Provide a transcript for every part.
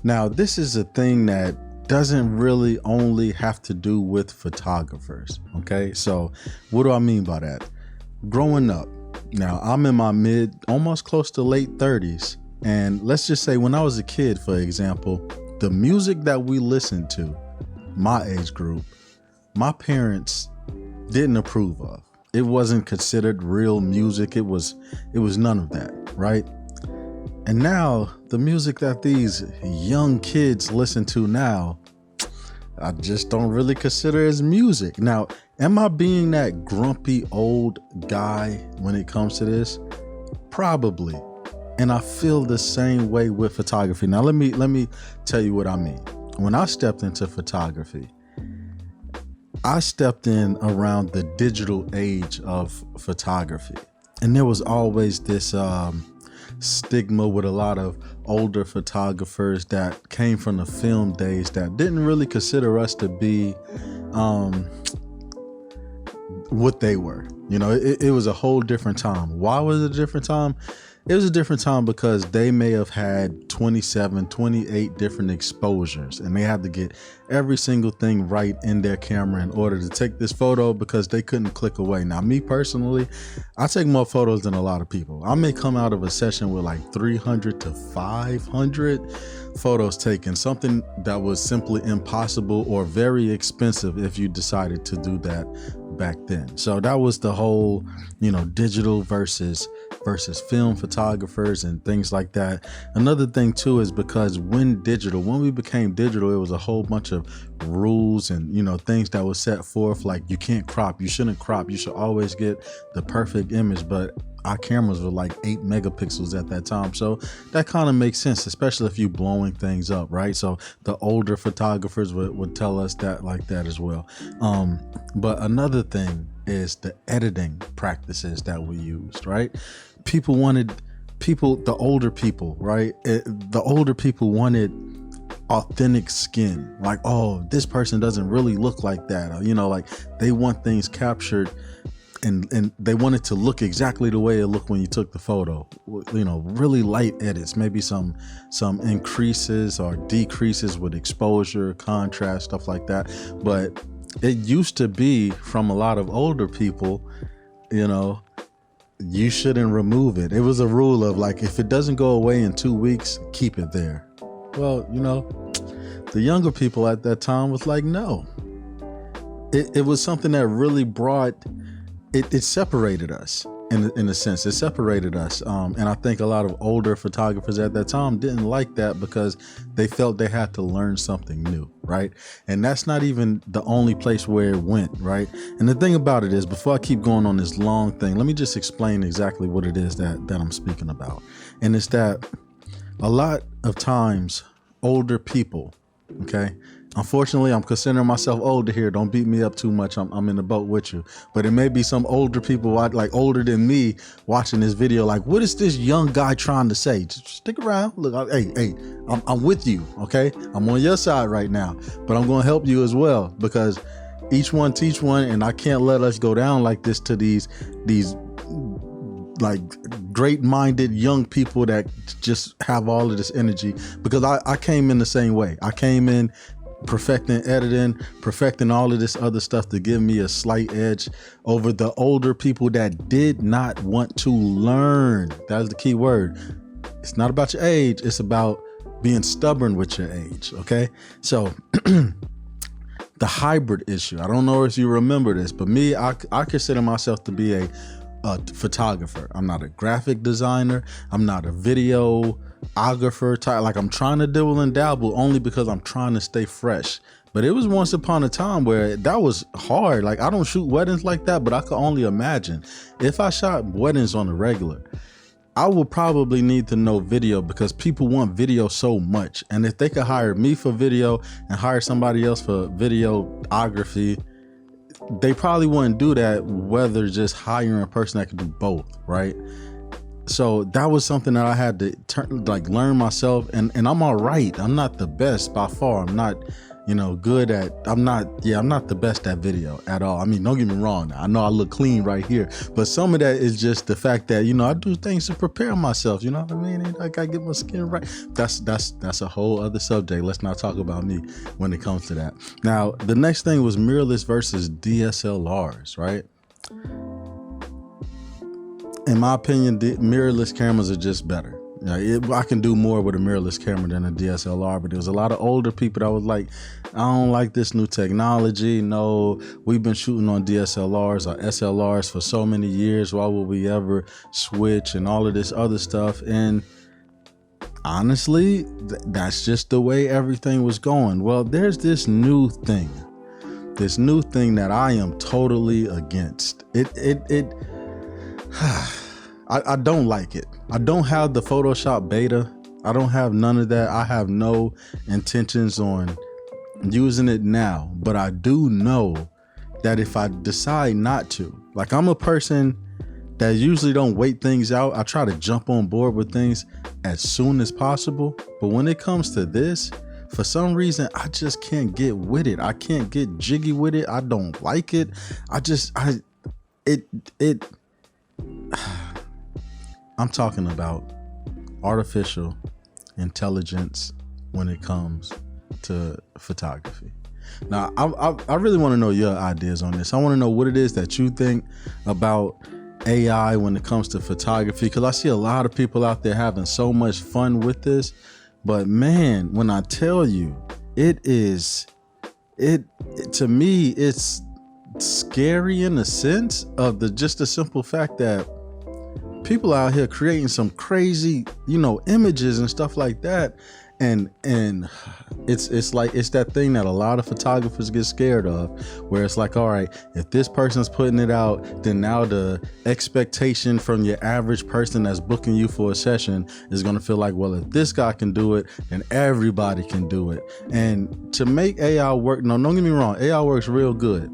Now, this is a thing that doesn't really only have to do with photographers. Okay, so what do I mean by that? Growing up, now I'm in my mid, almost close to late 30s. And let's just say when I was a kid, for example, the music that we listened to, my age group, my parents didn't approve of. It wasn't considered real music. It was none of that, right? And now the music that these young kids listen to now, I just don't really consider as music. Now, am I being that grumpy old guy when it comes to this? Probably. And I feel the same way with photography. Now, let me tell you what I mean. When I stepped into photography, I stepped in around the digital age of photography. And there was always this stigma with a lot of older photographers that came from the film days that didn't really consider us to be what they were. You know, it was a whole different time. Why was it a different time? It was a different time because they may have had 27, 28 different exposures, and they had to get every single thing right in their camera in order to take this photo because they couldn't click away. Now, me personally, I take more photos than a lot of people. I may come out of a session with like 300 to 500 photos taken, something that was simply impossible or very expensive if you decided to do that back then. So that was the whole, digital versus film photographers and things like that. Another thing too is because when we became digital, it was a whole bunch of rules and things that were set forth, like you can't crop, you shouldn't crop, you should always get the perfect image. But our cameras were like 8 megapixels at that time, so that kind of makes sense, especially if you blowing things up, right? So the older photographers would tell us that like that as well. But another thing is the editing practices that we used, right? The older people, right? The older people wanted authentic skin, like, oh, this person doesn't really look like that, or, like they want things captured and they want it to look exactly the way it looked when you took the photo. Really light edits, maybe some increases or decreases with exposure, contrast, stuff like that. But it used to be from a lot of older people, you shouldn't remove it. It was a rule of like, if it doesn't go away in 2 weeks, keep it there. Well, the younger people at that time was like, no. It was something that really brought it separated us in a sense. It separated us. And I think a lot of older photographers at that time didn't like that because they felt they had to learn something new, right? And that's not even the only place where it went, right? And the thing about it is, before I keep going on this long thing, let me just explain exactly what it is that I'm speaking about. And it's that a lot of times older people, okay, unfortunately, I'm considering myself older here. Don't beat me up too much. I'm in the boat with you. But it may be some older people, like older than me, watching this video. Like, what is this young guy trying to say? Just stick around. Look, hey, I'm with you. Okay, I'm on your side right now. But I'm going to help you as well, because each one teach one, and I can't let us go down like this to these like great-minded young people that just have all of this energy. Because I came in the same way. I came in perfecting editing, perfecting all of this other stuff to give me a slight edge over the older people that did not want to learn. That's the key word. It's not about your age. It's about being stubborn with your age. Okay. So the hybrid issue, I don't know if you remember this, but me, I consider myself to be a photographer. I'm not a graphic designer. I'm not a videographer type. Like, I'm trying to dibble and dabble only because I'm trying to stay fresh. But it was once upon a time where that was hard. Like, I don't shoot weddings like that, but I could only imagine if I shot weddings on the regular, I would probably need to know video, because people want video so much. And if they could hire me for video and hire somebody else for videography, they probably wouldn't do that, whether just hiring a person that could do both, right? So that was something that I had to learn myself, and I'm all right. I'm not the best by far. I'm not good at, I'm not the best at video at all. I mean, don't get me wrong. I know I look clean right here, but some of that is just the fact that, I do things to prepare myself. You know what I mean? I gotta get my skin right. That's a whole other subject. Let's not talk about me when it comes to that. Now, the next thing was mirrorless versus DSLRs, right? In my opinion, the mirrorless cameras are just better. I can do more with a mirrorless camera than a DSLR, but there was a lot of older people that was like, I don't like this new technology. No, we've been shooting on DSLRs or SLRs for so many years. Why would we ever switch and all of this other stuff? And honestly, that's just the way everything was going. Well, there's this new thing that I am totally against. I don't like it. I don't have the Photoshop beta. I don't have none of that. I have no intentions on using it now, but I do know that if I decide not to, like, I'm a person that usually don't wait things out. I try to jump on board with things as soon as possible. But when it comes to this, for some reason, I just can't get with it. I can't get jiggy with it. I don't like it. I'm talking about artificial intelligence when it comes to photography. Now, I really want to know your ideas on this. I want to know what it is that you think about AI when it comes to photography, because I see a lot of people out there having so much fun with this. But man, when I tell you, to me, it's scary in the sense of just the simple fact that people out here creating some crazy, images and stuff like that. And it's like, it's that thing that a lot of photographers get scared of, where it's like, all right, if this person's putting it out, then now the expectation from your average person that's booking you for a session is going to feel like, well, if this guy can do it, then everybody can do it. And to make AI work, no, don't get me wrong, AI works real good.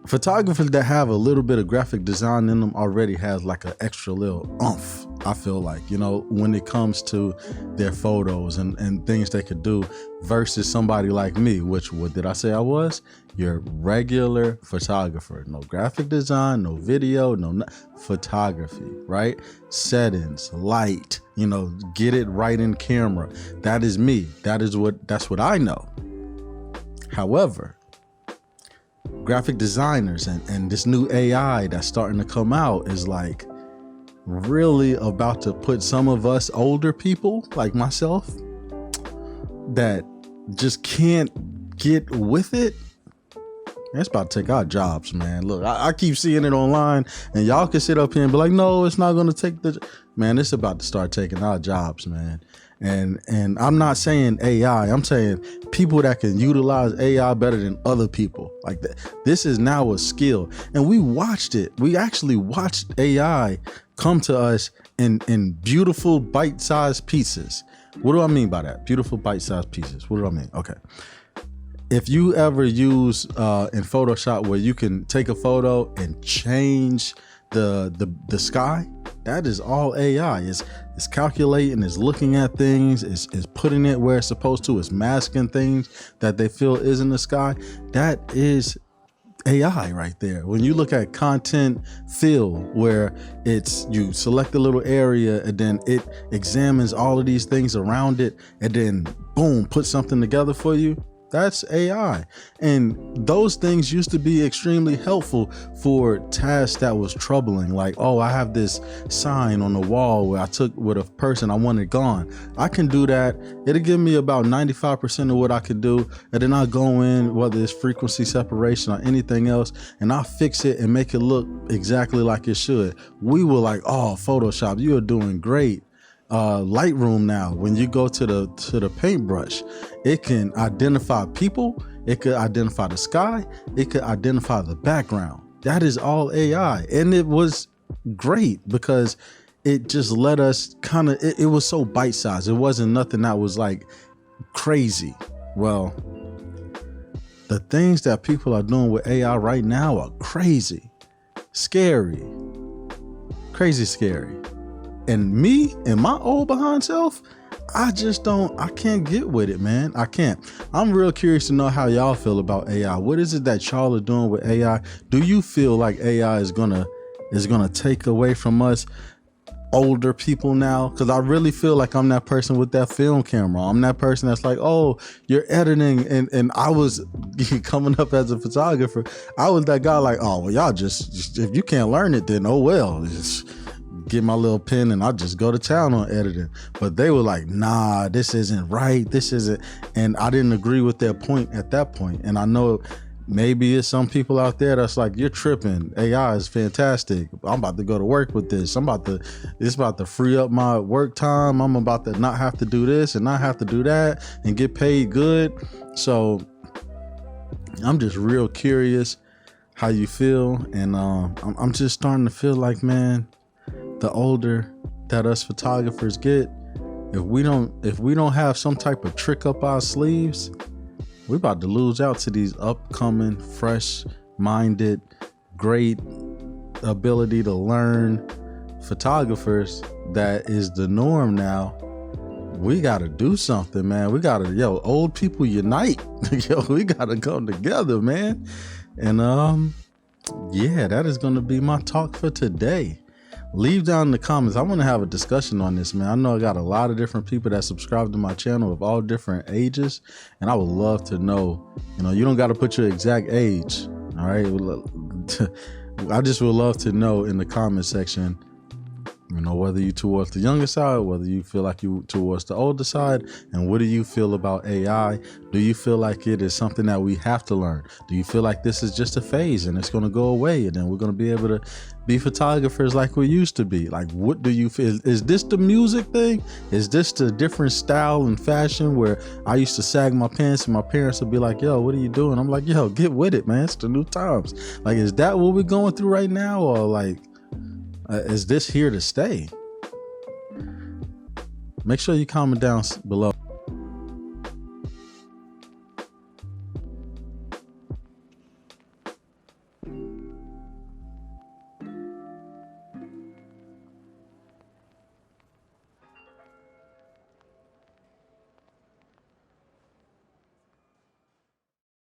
Photographers that have a little bit of graphic design in them already has like an extra little oomph, I feel like, when it comes to their photos and things they could do, versus somebody like me, which, what did I say I was? Your regular photographer. No graphic design, no video, no photography, right? Settings, light, get it right in camera. That is me. That's what I know. However, graphic designers and this new AI that's starting to come out is like really about to put some of us older people like myself that just can't get with it. It's about to take our jobs, man. Look, I keep seeing it online, and y'all can sit up here and be like, no, it's not going to take man, it's about to start taking our jobs, man. And I'm not saying AI, I'm saying people that can utilize AI better than other people. Like that. This is now a skill. And we watched it. We actually watched AI come to us in beautiful bite-sized pieces. What do I mean by that? Beautiful bite-sized pieces. What do I mean? Okay. If you ever use in Photoshop where you can take a photo and change the sky, that is all AI. It's calculating, it's looking at things, it's putting it where it's supposed to, it's masking things that they feel is in the sky. That is AI right there. When you look at content fill, where you select a little area and then it examines all of these things around it and then boom, put something together for you. That's AI. And those things used to be extremely helpful for tasks that was troubling. Like, oh, I have this sign on the wall where I took with a person, I want it gone. I can do that. It'll give me about 95% of what I can do. And then I go in, whether it's frequency separation or anything else, and I fix it and make it look exactly like it should. We were like, oh, Photoshop, you are doing great. Lightroom now, when you go to the paintbrush, it can identify people, it could identify the sky, it could identify the background. That is all AI. And it was great because it just let us it was so bite-sized. It wasn't nothing that was like crazy. Well, the things that people are doing with AI right now are crazy, scary, crazy scary. And me and my old behind self, I can't get with it, man. I can't. I'm real curious to know how y'all feel about AI. What is it that y'all are doing with AI? Do you feel like AI is gonna take away from us older people now? Because I really feel like I'm that person with that film camera. I'm that person that's like, oh, you're editing, and I was coming up as a photographer. I was that guy like, oh, well, y'all just if you can't learn it, then oh well, just get my little pen and I'll just go to town on editing. But they were like, nah, this isn't right, this isn't. And I didn't agree with their point at that point. And I know maybe it's some people out there that's like, you're tripping, AI is fantastic, I'm about to go to work with this, it's about to free up my work time, I'm about to not have to do this and not have to do that and get paid good. So I'm just real curious how you feel. And I'm just starting to feel like, man, the older that us photographers get, if we don't have some type of trick up our sleeves, we're about to lose out to these upcoming, fresh-minded, great ability to learn photographers that is the norm now. We gotta do something, man. We gotta, old people unite. We gotta come together, man. And yeah, that is gonna be my talk for today. Leave down in the comments. I want to have a discussion on this, man. I know I got a lot of different people that subscribe to my channel of all different ages, and I would love to know, you don't got to put your exact age, all right? I just would love to know in the comment section, whether you towards the younger side, whether you feel like you towards the older side, and what do you feel about AI? Do you feel like it is something that we have to learn? Do you feel like this is just a phase and it's going to go away and then we're going to be able to be photographers like we used to be? Like, what do you feel? Is this the music thing? Is this the different style and fashion where I used to sag my pants and my parents would be like, yo, what are you doing? I'm like, yo, get with it, man. It's the new times. Like, is that what we're going through right now? Or like, is this here to stay? Make sure you comment down below.